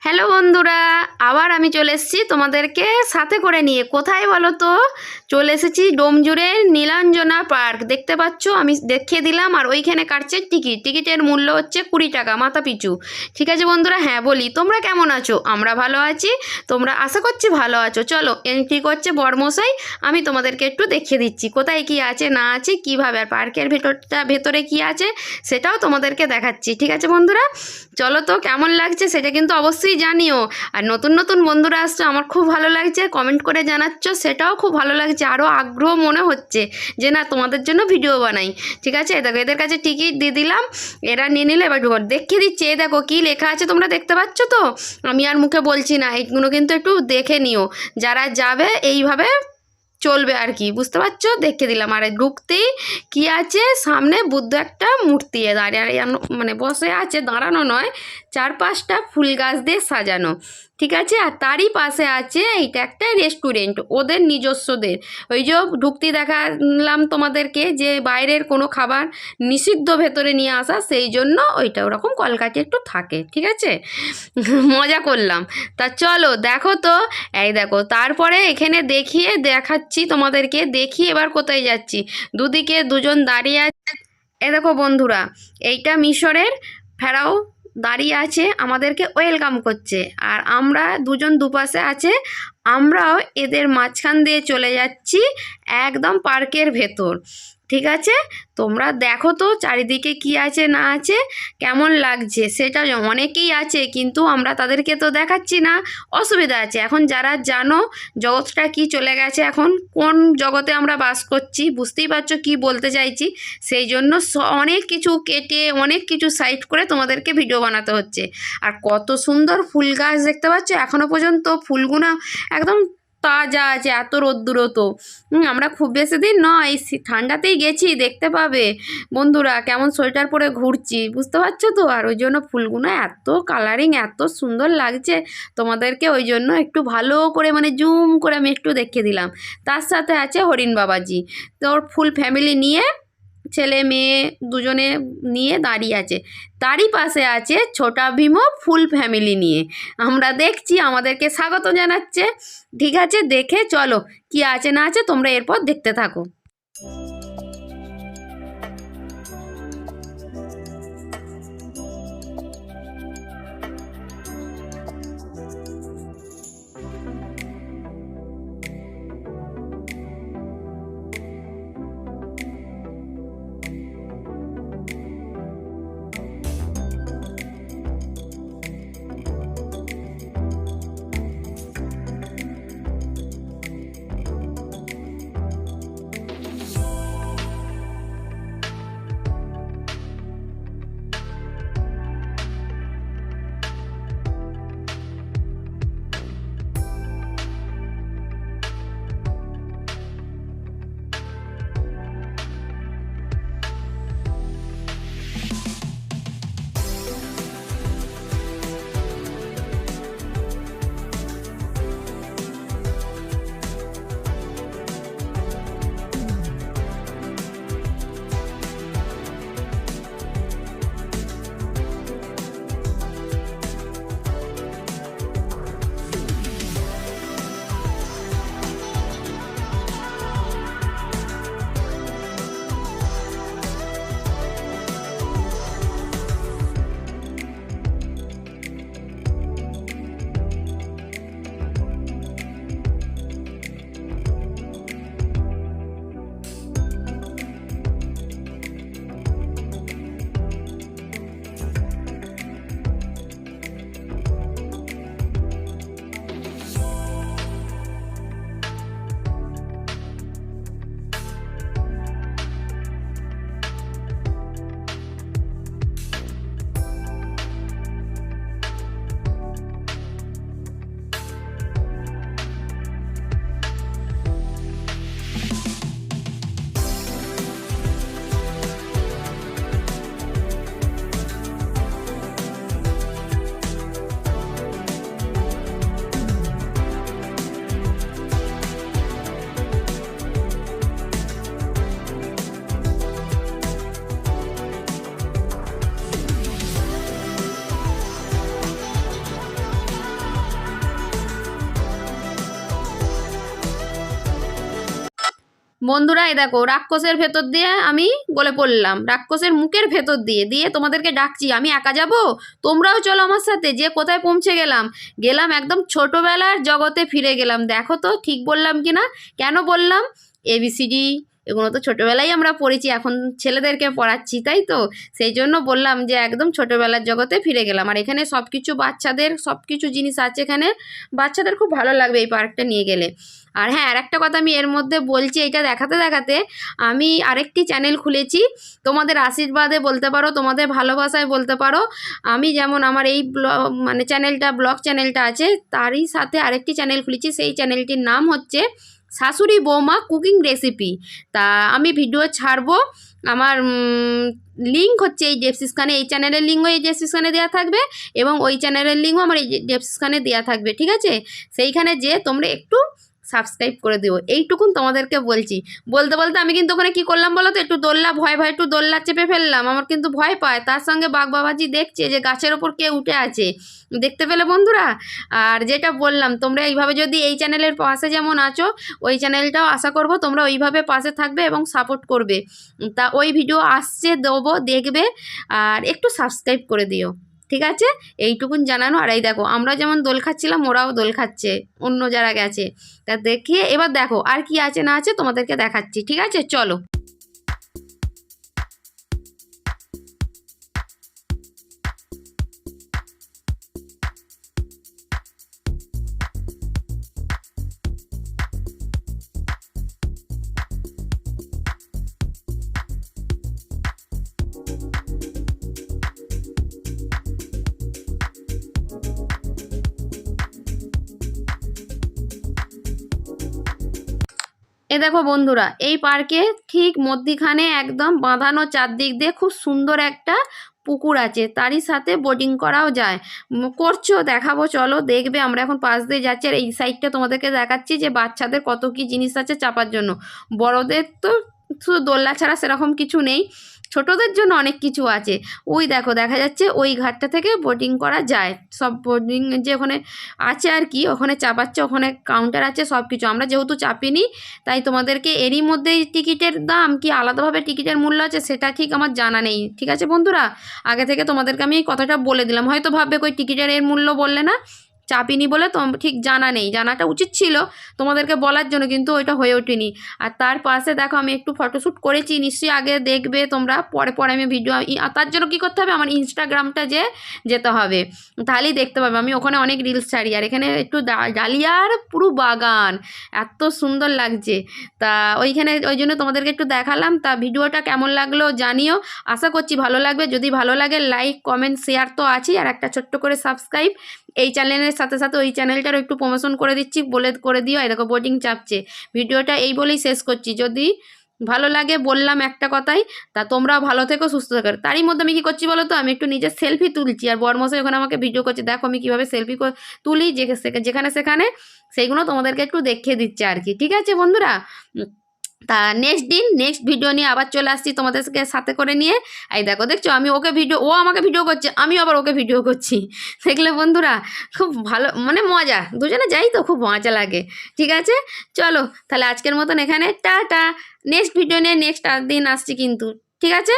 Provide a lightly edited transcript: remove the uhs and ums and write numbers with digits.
Hello বন্ধুরা, আবার আমি চলে এসেছি তোমাদেরকে সাথে করে নিয়ে। কোথায় বলো তো? চলে এসেছি ডোমজুড়ের নীলাঞ্জনা পার্ক। দেখতে পাচ্ছ, আমি দেখিয়ে দিলাম। আর ওইখানে কাটছে টিকিটের মূল্য হচ্ছে 20 টাকা মাথা পিছু। ঠিক আছে বন্ধুরা, হ্যাঁ বলি, তোমরা কেমন আছো? আমরা ভালো আছি, তোমরা আশা করছি ভালো আছো। চলো, এন্ট্রি করছে বড়মশাই। আমি তোমাদেরকে একটু দেখিয়ে দিচ্ছি কোথায় কি আছে না আছে, কীভাবে, আর পার্কের ভেতরে কি আছে সেটাও তোমাদেরকে দেখাচ্ছি। ঠিক আছে বন্ধুরা, চলো তো, কেমন লাগছে সেটা কিন্তু অবশ্যই জানিও। আর নতুন নতুন বন্ধুরা আসছো, আমার খুব ভালো লাগছে, কমেন্ট করে জানাচ্ছ, সেটাও খুব ভালো লাগছে। আরও আগ্রহ মনে হচ্ছে যে না, তোমাদের জন্য ভিডিও বানাই। ঠিক আছে, দেখো এদের কাছে টিকিট দিয়ে দিলাম, এরা নিয়ে নিলে। এবার দেখিয়ে দিচ্ছি, এই দেখো কী লেখা আছে, তোমরা দেখতে পাচ্ছ তো? আমি আর মুখে বলছি না, এইগুলো কিন্তু একটু দেখে নিও, যারা যাবে এইভাবে চলবে আর কি, বুঝতে পারছো? দেখে দিলাম। আর ঢুকতেই কি আছে, সামনে বুদ্ধ একটা মূর্তি দাঁড়িয়ে, মানে বসে আছে, দাঁড়ানো নয়, 4-5টা ফুল গাছ দিয়ে সাজানো। ঠিক আছে, আর তারই পাশে আছে এইটা একটা রেস্টুরেন্ট, ওদের নিজস্বদের। ওই যে ঢুকতেই দেখালাম তোমাদেরকে যে বাইরের কোনো খাবার নিষিদ্ধ ভেতরে নিয়ে আসা, সেই জন্য ওইটা ওরকম কলকাঠি একটু থাকে। ঠিক আছে, মজা করলাম। তা চলো দেখো তো, এই দেখো, তারপরে এখানে দেখাচ্ছি তোমাদেরকে, দেখি এবার কোথায় যাচ্ছি। দুদিকে দুজন দাঁড়িয়ে আছে। এ দেখো বন্ধুরা, এইটা মিশরের ফেরাও দাঁড়িয়ে আছে, আমাদেরকে ওয়েলকাম করছে। আর আমরা দুজন দুপাশে আছে, আমরাও এদের মাঝখান দিয়ে চলে যাচ্ছি একদম পার্কের ভেতর। ঠিক আছে, তোমরা দেখো তো চারিদিকে কি আছে না আছে, কেমন লাগছে সেটা। অনেকেই আছে কিন্তু আমরা তাদেরকে তো দেখাচ্ছি না, অসুবিধা আছে। এখন যারা জানো জগৎটা কি চলে গেছে, এখন কোন জগতে আমরা বাস করছি, বুঝতেই পারছো কি বলতে চাইছি। সেই জন্য অনেক কিছু কেটে, অনেক কিছু সাইড করে তোমাদেরকে ভিডিও বানাতে হচ্ছে। আর কত সুন্দর ফুল গাছ দেখতে পাচ্ছ, এখনও পর্যন্ত ফুলগুলো একদম তাজা আছে, এত রোদ্দুরও তো। আমরা খুব বেশি দিন নয়, ঠান্ডাতেই গেছি, দেখতে পাবে বন্ধুরা কেমন সোয়েটার পরে ঘুরছি, বুঝতে পারছো তো? আর ওই জন্য ফুলগুলো এত কালারিং, এত সুন্দর লাগছে তোমাদেরকে, ওই জন্য একটু ভালো করে মানে জুম করে আমি একটু দেখিয়ে দিলাম। তার সাথে আছে হরিণ বাবাজি, তোর ফুল ফ্যামিলি নিয়ে, ছেলে মেয়ে দুজনে নিয়ে দাঁড়িয়ে আছে। তারই পাশে আছে ছোটা ভীমও ফুল ফ্যামিলি নিয়ে। আমরা দেখছি, আমাদেরকে স্বাগত জানাচ্ছে। ঠিক আছে, দেখে চলো কি আছে না আছে তোমরা এরপর দেখতে থাকো। বন্ধুরা এই দেখো রাক্ষসের ভেতর দিয়ে আমি গলে পড়লাম, রাক্ষসের মুখের ভেতর দিয়ে দিয়ে তোমাদেরকে ডাকছি আমি একা যাব, তোমরাও চলো আমার সাথে। যে কোথায় পৌঁছে গেলাম, গেলাম একদম ছোটবেলার জগতে ফিরে গেলাম। দেখো তো ঠিক বললাম কি না? কেন বললাম? এবিসিডি এগুলো তো ছোটোবেলায় আমরা পড়েছি, এখন ছেলেদেরকে পড়াচ্ছি, তাই তো সেই জন্য বললাম যে একদম ছোটোবেলার জগতে ফিরে গেলাম। আর এখানে সব কিছু বাচ্চাদের সব কিছু জিনিস আছে, এখানে বাচ্চাদের খুব ভালো লাগবে এই পার্কটা নিয়ে গেলে। আর হ্যাঁ, আরেকটা কথা আমি এর মধ্যে বলছি, এটা দেখাতে দেখাতে আমি আরেকটি চ্যানেল খুলেছি। তোমাদের আশীর্বাদে বলতে পারো, তোমাদের ভালোবাসায় বলতে পারো। আমি যেমন আমার এই মানে চ্যানেলটা, ব্লগ চ্যানেলটা আছে, তারই সাথে আরেকটি চ্যানেল খুলেছি। সেই চ্যানেলটির নাম হচ্ছে শাশুড়ি বৌমা কুকিং রেসিপি। তা আমি ভিডিও ছাড়বো, আমার লিঙ্ক হচ্ছে এই ডেসক্রিপশানে, এই চ্যানেলের লিঙ্কও এই ডেসক্রিপশানে দেওয়া থাকবে এবং ওই চ্যানেলের লিঙ্কও আমার এই ডেসক্রিপশানে দেওয়া থাকবে, ঠিক আছে? সেইখানে যে তোমরা একটু সাবস্ক্রাইব করে দিও, এইটুকুন তোমাদেরকে বলছি। বলতে বলতে আমি কিন্তু ওখানে কী করলাম বলো তো, একটু দোল্লা ভয় একটু দোল্লা চেপে ফেললাম, আমার কিন্তু ভয় পায়। তার সঙ্গে বাঘ বাবাজি দেখছে যে গাছের ওপর কে উঠে আছে, দেখতে পেলে বন্ধুরা? আর যেটা বললাম, তোমরা এইভাবে যদি এই চ্যানেলের পাশে যেমন আছো, ওই চ্যানেলটাও আশা করব তোমরা ওইভাবে পাশে থাকবে এবং সাপোর্ট করবে। তা ওই ভিডিও আসছে দেবো, দেখবে আর একটু সাবস্ক্রাইব করে দিও, ঠিক আছে? এইটুকুন জানানো। আর এই দেখো আমরা যেমন দোল খাচ্ছিলাম, ওরাও দোল খাচ্ছে, অন্য যারা গেছে। তা দেখিয়ে এবার দেখো আর কি আছে না আছে তোমাদেরকে দেখাচ্ছি, ঠিক আছে? চলো। এ দেখো বন্ধুরা, এই পার্কে ঠিক মধ্যিখানে একদম বাঁধানো চারদিক দিয়ে খুব সুন্দর একটা পুকুর আছে, তারই সাথে বোটিং করাও যায়। করছো দেখাবো, চলো দেখবে। আমরা এখন পাশ দিয়ে যাচ্ছি আর এই সাইডটা তোমাদেরকে দেখাচ্ছি যে বাচ্চাদের কত কি জিনিস আছে চাপার জন্য। বড়দের তো শুধু দোলনা ছাড়া সেরকম কিছু নেই, ছোটদের জন্য অনেক কিছু আছে। ওই দেখো দেখা যাচ্ছে ওই ঘাটটা থেকে বোটিং করা যায়, সব বোটিং যে ওখানে আছে আর কি, ওখানে চাপাচ্ছে, ওখানে কাউন্টার আছে সব কিছু। আমরা যেহেতু চাপিনি তাই তোমাদেরকে এরই মধ্যেই টিকিটের দাম কি আলাদাভাবে টিকিটের মূল্য আছে সেটা ঠিক আমার জানা নেই, ঠিক আছে বন্ধুরা? আগে থেকে তোমাদেরকে আমি এই কথাটা বলে দিলাম, হয়তো ভাববে কই টিকিটের এর মূল্য বললে না, চাপিনি বলে তো ঠিক জানা নেই। জানাটা উচিত ছিল তোমাদেরকে বলার জন্য, কিন্তু ওইটা হয়ে ওঠেনি। আর তার পাশে দেখো আমি একটু ফটোশ্যুট করেছি, নিশ্চয়ই আগে দেখবে তোমরা, পরে পরে আমি ভিডিও। আর তার জন্য কী করতে হবে, আমার ইনস্টাগ্রামটা যেতে হবে, তাহলেই দেখতে পাবে। আমি ওখানে অনেক রিলস ছাড়ি। আর এখানে একটু ডালিয়ার পুরো বাগান, এত সুন্দর লাগছে। তা ওইখানে ওই জন্য তোমাদেরকে একটু দেখালাম। তা ভিডিওটা কেমন লাগলো জানিও, আশা করছি ভালো লাগবে। যদি ভালো লাগে লাইক কমেন্ট শেয়ার তো আছেই, আর একটা ছোট্ট করে সাবস্ক্রাইব। এই চ্যানেলের সাথে সাথে ওই চ্যানেলটারও একটু প্রমোশন করে দিচ্ছি, বলে করে দিও। এই দেখো বোটিং চাপছে। ভিডিওটা এই বলেই শেষ করছি, যদি ভালো লাগে বললাম একটা কথাই। তা তোমরাও ভালো থেকো, সুস্থ থেকো। তারই মধ্যে আমি কী করছি বলো তো, আমি একটু নিজের সেলফি তুলছি, আর বরমশাই ওখানে আমাকে ভিডিও করছে। দেখো আমি কীভাবে সেলফি তুলি, যেখানে সেখানে সেইগুলো তোমাদেরকে একটু দেখিয়ে দিচ্ছে আর কি, ঠিক আছে বন্ধুরা? তা নেক্সট ভিডিও নিয়ে আবার চলে আসছি তোমাদেরকে সাথে করে নিয়ে। এই দেখো দেখছো, আমি ওকে ভিডিও, ও আমাকে ভিডিও করছে, আমি আবার ওকে ভিডিও করছি। দেখলে বন্ধুরা, খুব ভালো মানে মজা, দুজনে যাই তো খুব মজা লাগে, ঠিক আছে? চলো তাহলে আজকের মতন এখানে টাটা। নেক্সট ভিডিও নিয়ে নেক্সট দিন আসছি কিন্তু, ঠিক আছে?